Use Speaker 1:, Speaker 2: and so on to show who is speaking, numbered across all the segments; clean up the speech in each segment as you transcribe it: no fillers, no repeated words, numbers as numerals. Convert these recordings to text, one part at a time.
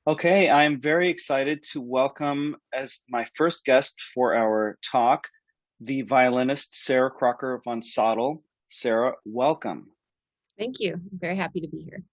Speaker 1: Okay, I'm very excited to welcome as my first guest for our talk the violinist Sarah Crocker Vonsattel. Sarah, welcome.
Speaker 2: Thank you. I'm very happy to be here.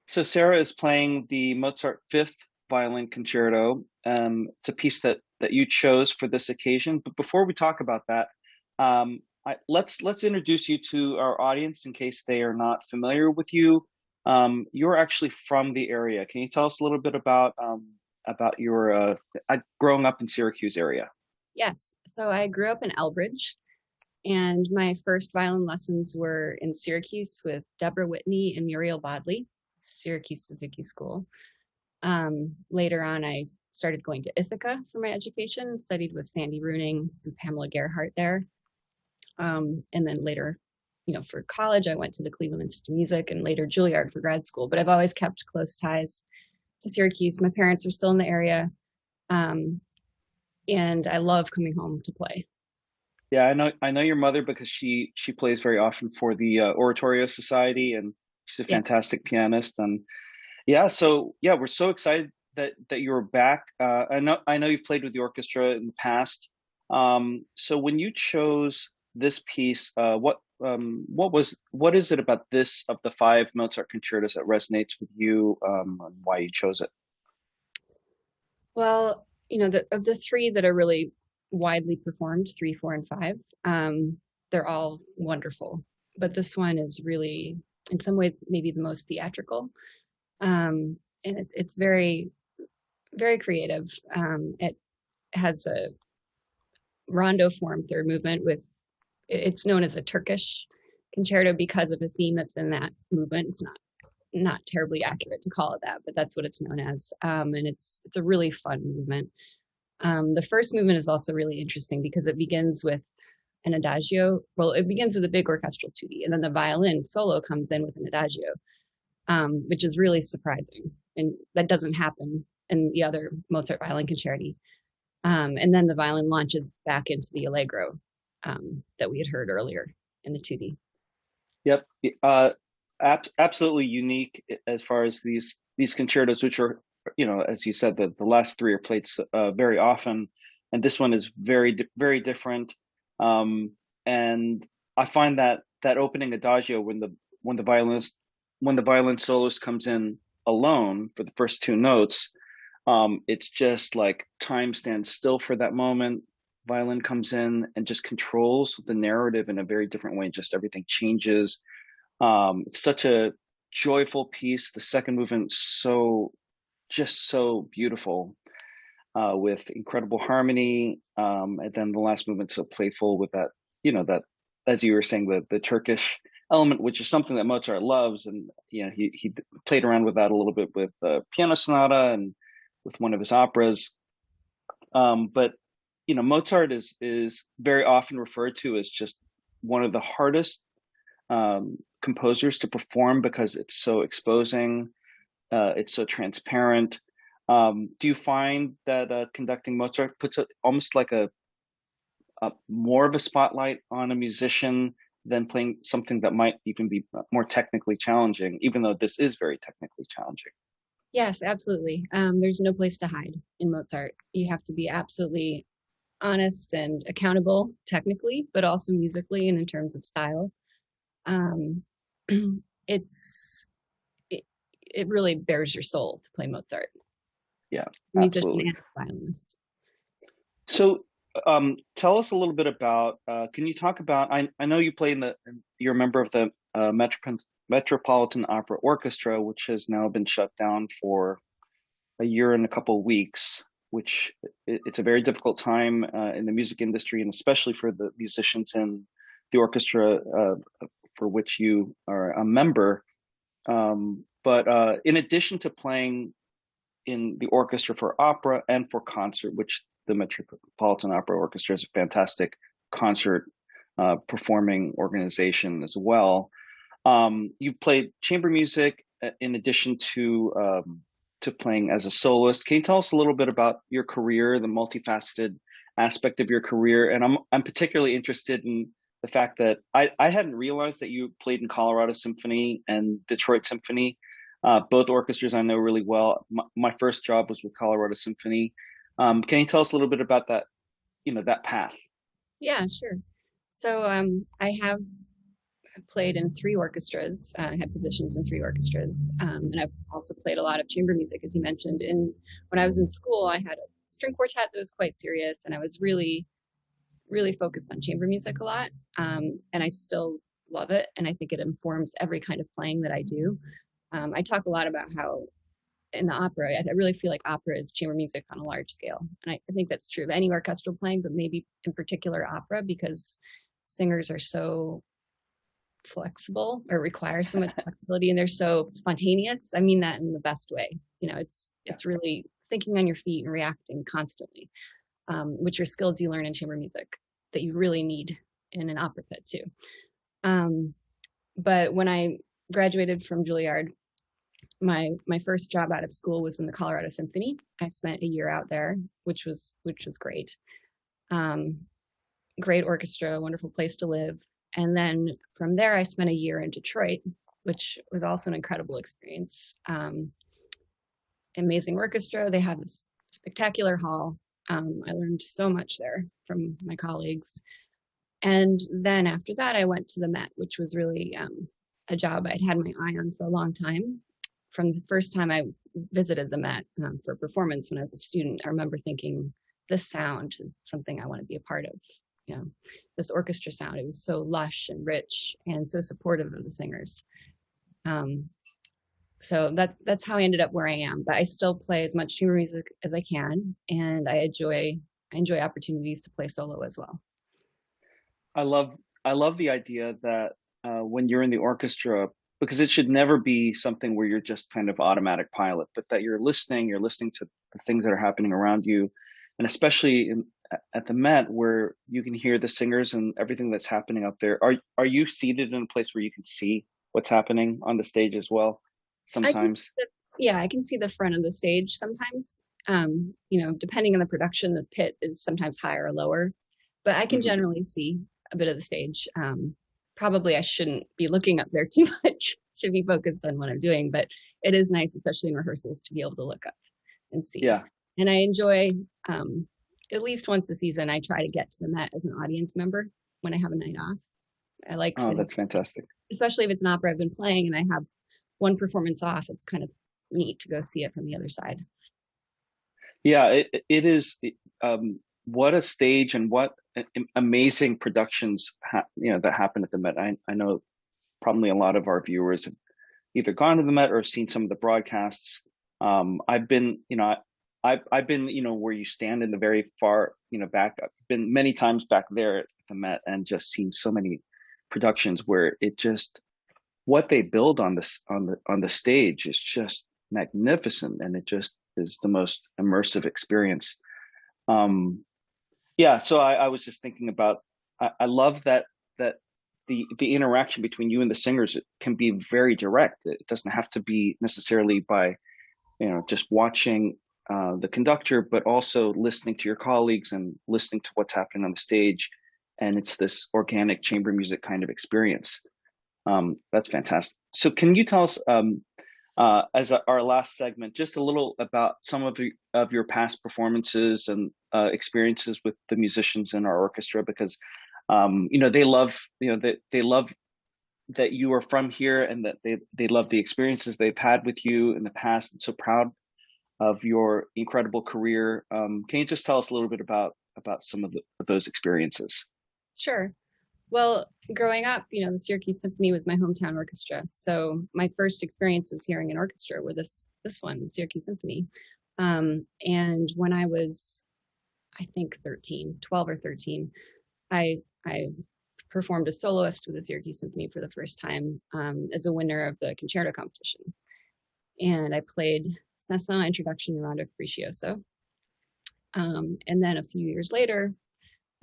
Speaker 1: So Sarah is playing the Mozart Fifth Violin Concerto. It's a piece that you chose for this occasion. But before we talk about that, let's introduce you to our audience in case they are not familiar with you. You're actually from the area. Can you tell us a little bit about your growing up in Syracuse area?
Speaker 2: Yes. So I grew up in Elbridge, and my first violin lessons were in Syracuse with Deborah Whitney and Muriel Bodley, Syracuse Suzuki School. Later on, I started going to Ithaca for my education, studied with Sandy Runing and Pamela Gerhardt there. And then later, for college, I went to the Cleveland Institute of Music and later Juilliard for grad school. But I've always kept close ties to Syracuse. My parents are still in the area. Um, and I love coming home to play.
Speaker 1: Yeah, I know your mother because she plays very often for the Oratorio Society, and she's a
Speaker 2: Yeah,
Speaker 1: fantastic pianist. And yeah, so yeah, we're so excited that you're back. I know you've played with the orchestra in the past. So when you chose this piece, what is it about this of the five Mozart concertos that resonates with you, and why you chose it?
Speaker 2: well, of the three that are really widely performed, three, four, and five, they're all wonderful. But this one is really, in some ways, maybe the most theatrical. And it's very, very creative. It has a rondo form third movement it's known as a Turkish concerto because of the theme that's in that movement. It's not terribly accurate to call it that, but that's what it's known as. And it's a really fun movement. The first movement is also really interesting because it begins with an adagio. Well, it begins with a big orchestral tutti, and then the violin solo comes in with an adagio, which is really surprising, and that doesn't happen in the other Mozart violin concerti. And then the violin launches back into the allegro that we had heard earlier in the tutti.
Speaker 1: Yep. Absolutely unique as far as these concertos, which are, as you said, the last three are played very often, and this one is very different. Um, and I find that opening adagio when the violin soloist comes in alone for the first two notes, it's just like time stands still for that moment. Violin comes in and just controls the narrative in a very different way. Just everything changes. It's such a joyful piece. The second movement just so beautiful, with incredible harmony, and then the last movement so playful with that, that, as you were saying, the Turkish element, which is something that Mozart loves, and he played around with that a little bit with piano sonata and with one of his operas. But Mozart is very often referred to as just one of the hardest composers to perform because it's so exposing, it's so transparent. Do you find that conducting Mozart puts almost like a more of a spotlight on a musician than playing something that might even be more technically challenging, even though this is very technically challenging?
Speaker 2: Yes, absolutely. There's no place to hide in Mozart. You have to be absolutely honest and accountable technically, but also musically and in terms of style. Um, it's it, it really bears your soul to play Mozart,
Speaker 1: Yeah,
Speaker 2: musician
Speaker 1: absolutely.
Speaker 2: and violinist.
Speaker 1: So, tell us a little bit about. Can you talk about? I know you play you're a member of the Metropolitan Opera Orchestra, which has now been shut down for a year and a couple of weeks. Which it's a very difficult time in the music industry, and especially for the musicians in the orchestra for which you are a member. But in addition to playing in the orchestra for opera and for concert, which the Metropolitan Opera Orchestra is a fantastic concert performing organization as well. You've played chamber music in addition to playing as a soloist. Can you tell us a little bit about your career, the multifaceted aspect of your career? And I'm particularly interested in the fact that I hadn't realized that you played in Colorado Symphony and Detroit Symphony. both orchestras I know really well. My first job was with Colorado Symphony. Can you tell us a little bit about that, that path?
Speaker 2: Yeah, sure. So I have played in three orchestras. I had positions in three orchestras, and I've also played a lot of chamber music, as you mentioned. And when I was in school, I had a string quartet that was quite serious, and I was really, really focused on chamber music a lot. And I still love it, and I think it informs every kind of playing that I do. I talk a lot about how in the opera, I really feel like opera is chamber music on a large scale. And I think that's true of any orchestral playing, but maybe in particular opera, because singers are so flexible or require so much flexibility and they're so spontaneous. I mean that in the best way. It's really thinking on your feet and reacting constantly, which are skills you learn in chamber music that you really need in an opera pit too. But when I graduated from Juilliard, my first job out of school was in the Colorado Symphony. I spent a year out there, which was great. Great orchestra, wonderful place to live. And then from there, I spent a year in Detroit, which was also an incredible experience. Amazing orchestra. They have this spectacular hall. I learned so much there from my colleagues. And then after that, I went to the Met, which was really a job I'd had my eye on for a long time. From the first time I visited the Met for a performance when I was a student, I remember thinking, this sound is something I want to be a part of. This orchestra sound, it was so lush and rich and so supportive of the singers. So that's how I ended up where I am. But I still play as much chamber music as I can, and I enjoy opportunities to play solo as well.
Speaker 1: I love the idea that when you're in the orchestra, because it should never be something where you're just kind of automatic pilot, but that you're listening to the things that are happening around you, and especially at the Met, where you can hear the singers and everything that's happening up there. Are you seated in a place where you can see what's happening on the stage as well? Sometimes.
Speaker 2: Yeah, I can see the front of the stage sometimes. Depending on the production, the pit is sometimes higher or lower, but I can
Speaker 1: Mhm.
Speaker 2: generally see a bit of the stage. Probably I shouldn't be looking up there too much. Should be focused on what I'm doing, but it is nice, especially in rehearsals, to be able to look up and see.
Speaker 1: Yeah.
Speaker 2: And I enjoy, at least once a season, I try to get to the Met as an audience member when I have a night off. I like
Speaker 1: Oh,
Speaker 2: sitting,
Speaker 1: that's fantastic.
Speaker 2: especially if it's an opera I've been playing and I have one performance off. It's kind of neat to go see it from the other side.
Speaker 1: Yeah, it is. What a stage and what amazing productions that happen at the Met. I know probably a lot of our viewers have either gone to the Met or seen some of the broadcasts. I've been, I've been, where you stand in the very far, back. I've been many times back there at the Met and just seen so many productions where it just what they build on this on the stage is just magnificent, and it just is the most immersive experience. Um, yeah, so I was just thinking about I love that the interaction between you and the singers can be very direct. It doesn't have to be necessarily by just watching the conductor, but also listening to your colleagues and listening to what's happening on the stage, and it's this organic chamber music kind of experience. That's fantastic. So, can you tell us, as our last segment, just a little about some of your past performances and experiences with the musicians in our orchestra? Because they love they love that you are from here, and that they love the experiences they've had with you in the past, and so proud of your incredible career. Can you just tell us a little bit about some of those experiences?
Speaker 2: Sure. Well, growing up, the Syracuse Symphony was my hometown orchestra. So my first experiences hearing an orchestra were this one, the Syracuse Symphony. And when I was, I think 12 or 13, I performed a soloist with the Syracuse Symphony for the first time as a winner of the concerto competition. And I played Cessna Introduction and Rondo Capriccioso. And then a few years later,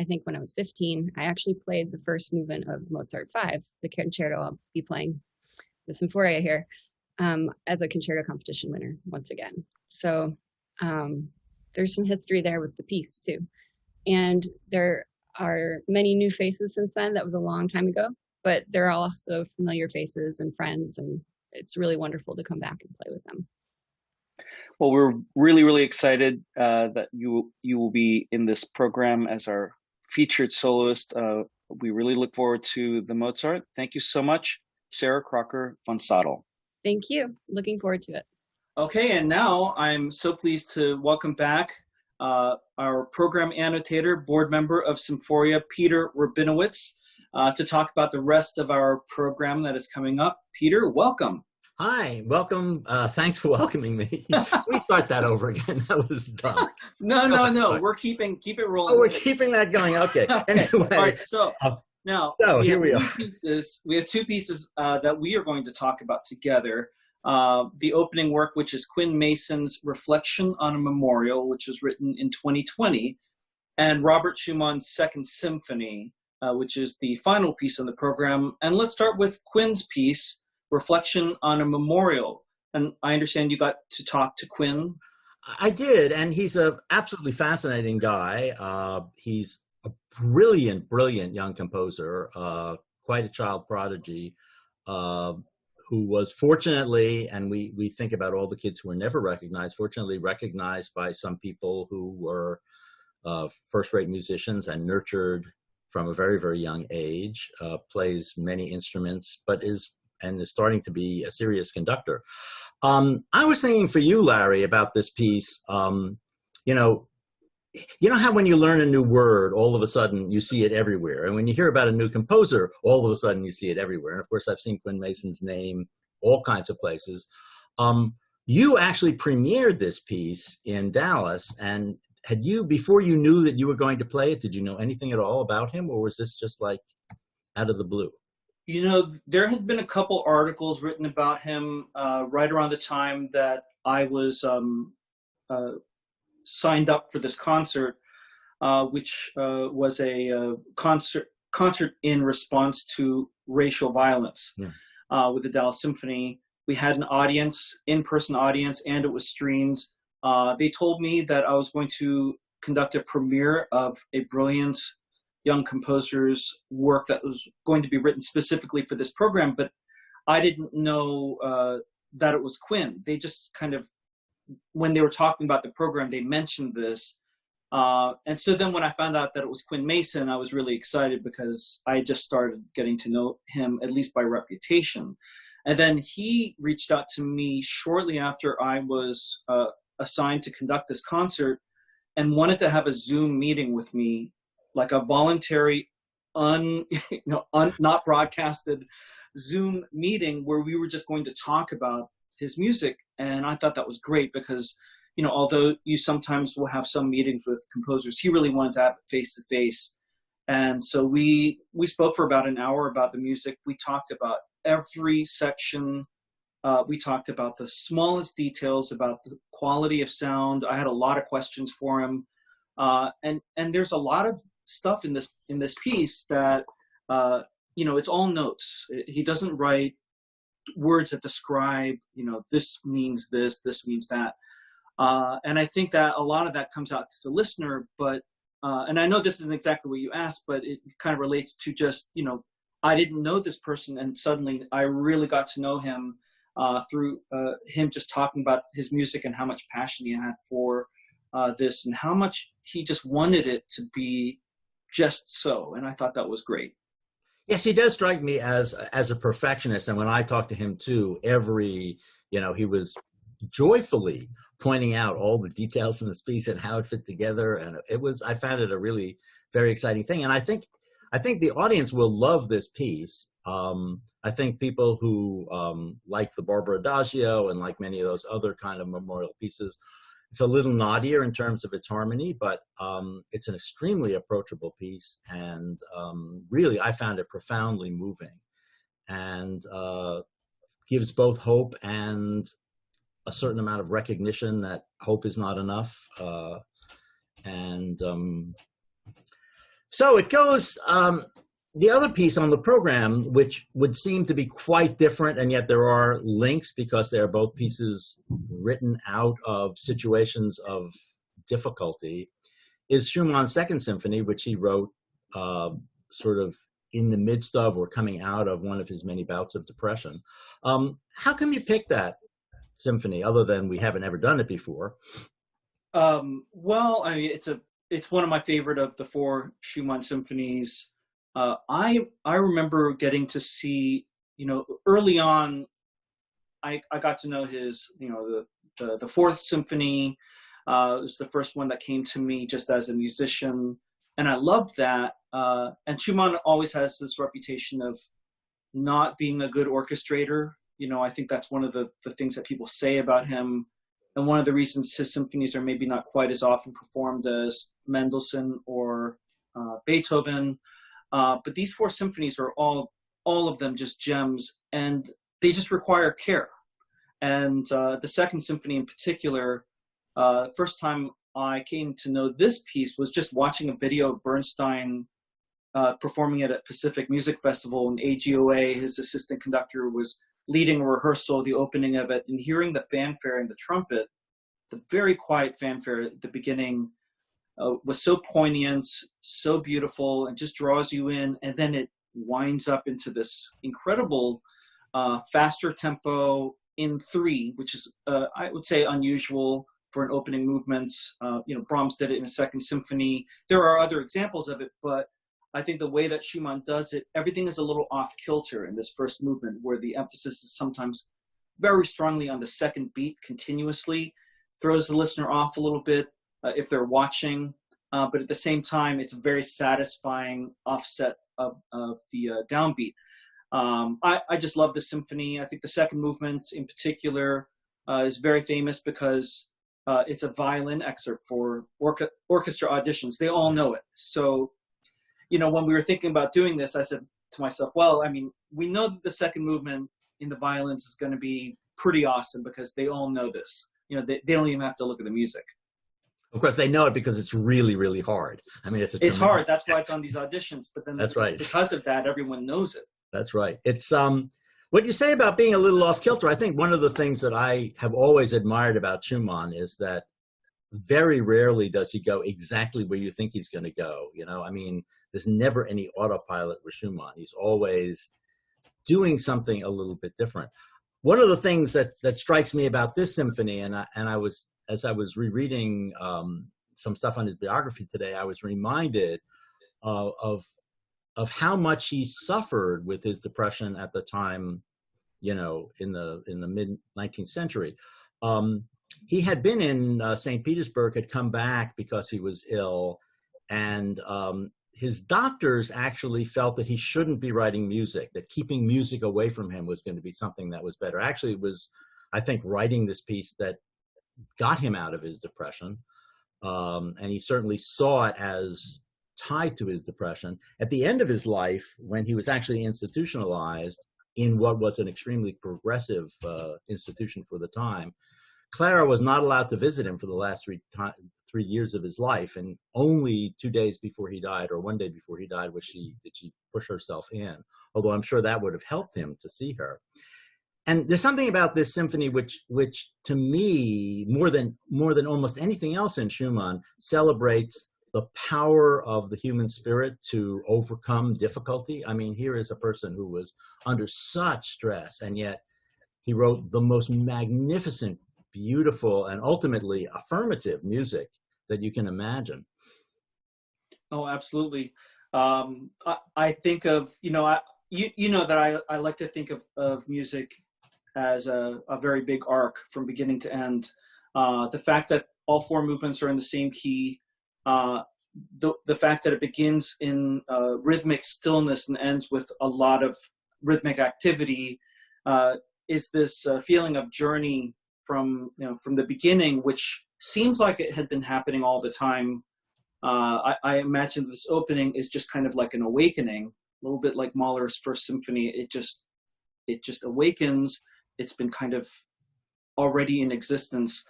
Speaker 2: I think when I was 15, I actually played the first movement of Mozart 5, the concerto I'll be playing, the Symphoria here, as a concerto competition winner once again. So there's some history there with the piece too. And there are many new faces since then. That was a long time ago, but there are also familiar faces and friends and it's really wonderful to come back and play with them.
Speaker 1: Well, we're really, really excited that you will be in this program as our featured soloist. We really look forward to the Mozart. Thank you so much, Sarah Crocker Vonsattel.
Speaker 2: Thank you. Looking forward to it.
Speaker 3: Okay, and now I'm so pleased to welcome back our program annotator, board member of Symphoria, Peter Rabinowitz, to talk about the rest of our program that is coming up. Peter, welcome.
Speaker 4: Hi, welcome. Thanks for welcoming me. We start that over again. That was dumb.
Speaker 3: No. We're keep it rolling.
Speaker 4: Oh, we're keeping that going. Okay. Anyway,
Speaker 3: all right. So now
Speaker 4: here we are.
Speaker 3: We have two pieces that we are going to talk about together. The opening work, which is Quinn Mason's Reflection on a Memorial, which was written in 2020, and Robert Schumann's Second Symphony, which is the final piece of the program. And let's start with Quinn's piece, Reflection on a Memorial. And I understand you got to talk to Quinn.
Speaker 4: I did, and he's an absolutely fascinating guy. He's a brilliant young composer, quite a child prodigy, who was fortunately, and we think about all the kids who were never recognized, fortunately recognized by some people who were first-rate musicians and nurtured from a very, very young age, plays many instruments, but is starting to be a serious conductor. I was thinking for you, Larry, about this piece. You know how when you learn a new word, all of a sudden you see it everywhere, and when you hear about a new composer, all of a sudden you see it everywhere. And of course, I've seen Quinn Mason's name all kinds of places. You actually premiered this piece in Dallas, and had you, before you knew that you were going to play it, did you know anything at all about him, or was this just like out of the blue?
Speaker 3: You know, there had been a couple articles written about him right around the time that I was signed up for this concert, which was a concert in response to racial violence with the Dallas Symphony. We had an audience, in-person audience, and it was streamed. They told me that I was going to conduct a premiere of a brilliant young composer's work that was going to be written specifically for this program, but I didn't know that it was Quinn. They just kind of, when they were talking about the program, they mentioned this. And so then when I found out that it was Quinn Mason, I was really excited because I just started getting to know him, at least by reputation. And then he reached out to me shortly after I was assigned to conduct this concert and wanted to have a Zoom meeting with me, like a voluntary, not broadcasted Zoom meeting where we were just going to talk about his music. And I thought that was great because, you know, although you sometimes will have some meetings with composers, he really wanted to have it face to face. And so we spoke for about an hour about the music. We talked about every section. We talked about the smallest details, about the quality of sound. I had a lot of questions for him. And there's a lot of stuff in this piece that, you know, it's all notes. He doesn't write words that describe, you know, this means this means that. And I think that a lot of that comes out to the listener, but, and I know this isn't exactly what you asked, but it kind of relates to just, you know, I didn't know this person and suddenly I really got to know him through him just talking about his music and how much passion he had for this and how much he just wanted it to be just so. And I thought that was great.
Speaker 4: Yes, he does strike me as a perfectionist. And when I talked to him too, he was joyfully pointing out all the details in this piece and how it fit together. And I found it a really very exciting thing. And I think the audience will love this piece. I think people who like the Barber Adagio and like many of those other kind of memorial pieces, it's a little naughtier in terms of its harmony, but it's an extremely approachable piece. And really, I found it profoundly moving and gives both hope and a certain amount of recognition that hope is not enough. So it goes, the other piece on the program, which would seem to be quite different, and yet there are links because they are both pieces written out of situations of difficulty, is Schumann's Second Symphony, which he wrote sort of in the midst of or coming out of one of his many bouts of depression. How come you pick that symphony, other than we haven't ever done it before?
Speaker 3: Well, I mean, it's one of my favorite of the four Schumann symphonies. I remember getting to see, early on, I got to know his, the Fourth Symphony. It was the first one that came to me just as a musician, and I loved that. And Schumann always has this reputation of not being a good orchestrator. I think that's one of the things that people say about him. And one of the reasons his symphonies are maybe not quite as often performed as Mendelssohn or Beethoven. But these four symphonies are all of them just gems, and they just require care. And the Second Symphony in particular, first time I came to know this piece was just watching a video of Bernstein performing it at Pacific Music Festival, and AGOA, his assistant conductor, was leading a rehearsal, the opening of it, and hearing the fanfare and the trumpet, the very quiet fanfare at the beginning, was so poignant, so beautiful, and just draws you in. And then it winds up into this incredible faster tempo in 3, which is, I would say, unusual for an opening movement. Brahms did it in a Second Symphony. There are other examples of it, but I think the way that Schumann does it, everything is a little off kilter in this first movement, where the emphasis is sometimes very strongly on the second beat continuously, throws the listener off a little bit if they're watching, but at the same time, it's a very satisfying offset of the downbeat. I just love the symphony. I think the second movement in particular is very famous because it's a violin excerpt for orchestra auditions. They all know it. So, when we were thinking about doing this, I said to myself, well, I mean, we know that the second movement in the violins is going to be pretty awesome because they all know this. They don't even have to look at the music.
Speaker 4: Of course, they know it because it's really, really hard. I mean, it's
Speaker 3: hard. That's why it's on these auditions. But then
Speaker 4: that's right.
Speaker 3: Because of that, everyone knows it.
Speaker 4: That's right. It's what you say about being a little off kilter. I think one of the things that I have always admired about Schumann is that very rarely does he go exactly where you think he's going to go. I mean, there's never any autopilot with Schumann. He's always doing something a little bit different. One of the things that strikes me about this symphony, and I was, as I was rereading some stuff on his biography today, I was reminded of how much he suffered with his depression at the time, in the mid 19th century. He had been in St. Petersburg, had come back because he was ill, and his doctors actually felt that he shouldn't be writing music, that keeping music away from him was going to be something that was better. Actually, it was, I think, writing this piece that got him out of his depression. And he certainly saw it as tied to his depression. At the end of his life, when he was actually institutionalized in what was an extremely progressive institution for the time, Clara was not allowed to visit him for the last 3 years of his life, and only 2 days before he died, or 1 day before he died, did she push herself in. Although I'm sure that would have helped him to see her. And there's something about this symphony which to me, more than almost anything else in Schumann, celebrates the power of the human spirit to overcome difficulty. I mean, here is a person who was under such stress, and yet he wrote the most magnificent, beautiful, and ultimately affirmative music that you can imagine.
Speaker 3: Oh, absolutely. I think of, that I like to think of music as a very big arc from beginning to end. The fact that all 4 movements are in the same key, the fact that it begins in rhythmic stillness and ends with a lot of rhythmic activity, is this feeling of journey from the beginning, which seems like it had been happening all the time. I imagine this opening is just kind of like an awakening, a little bit like Mahler's First Symphony. It just awakens. It's been kind of already in existence,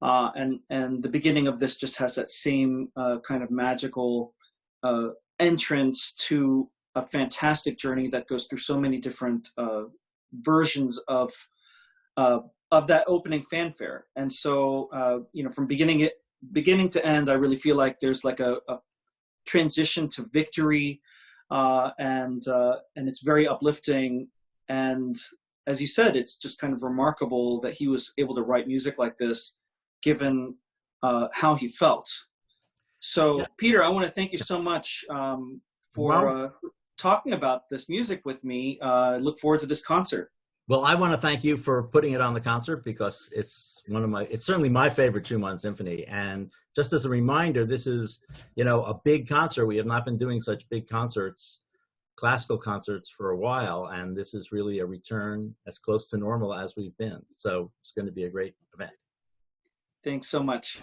Speaker 3: and the beginning of this just has that same kind of magical entrance to a fantastic journey that goes through so many different versions of that opening fanfare. And so, from beginning to end, I really feel like there's like a transition to victory. and it's very uplifting. And as you said, it's just kind of remarkable that he was able to write music like this, given how he felt. So, Peter, I want to thank you so much for talking about this music with me. I look forward to this concert.
Speaker 4: Well, I want to thank you for putting it on the concert, because it's certainly my favorite Schumann symphony. And just as a reminder, this is, a big concert. We have not been doing such big concerts, classical concerts, for a while. And this is really a return as close to normal as we've been. So it's going to be a great event.
Speaker 3: Thanks so much.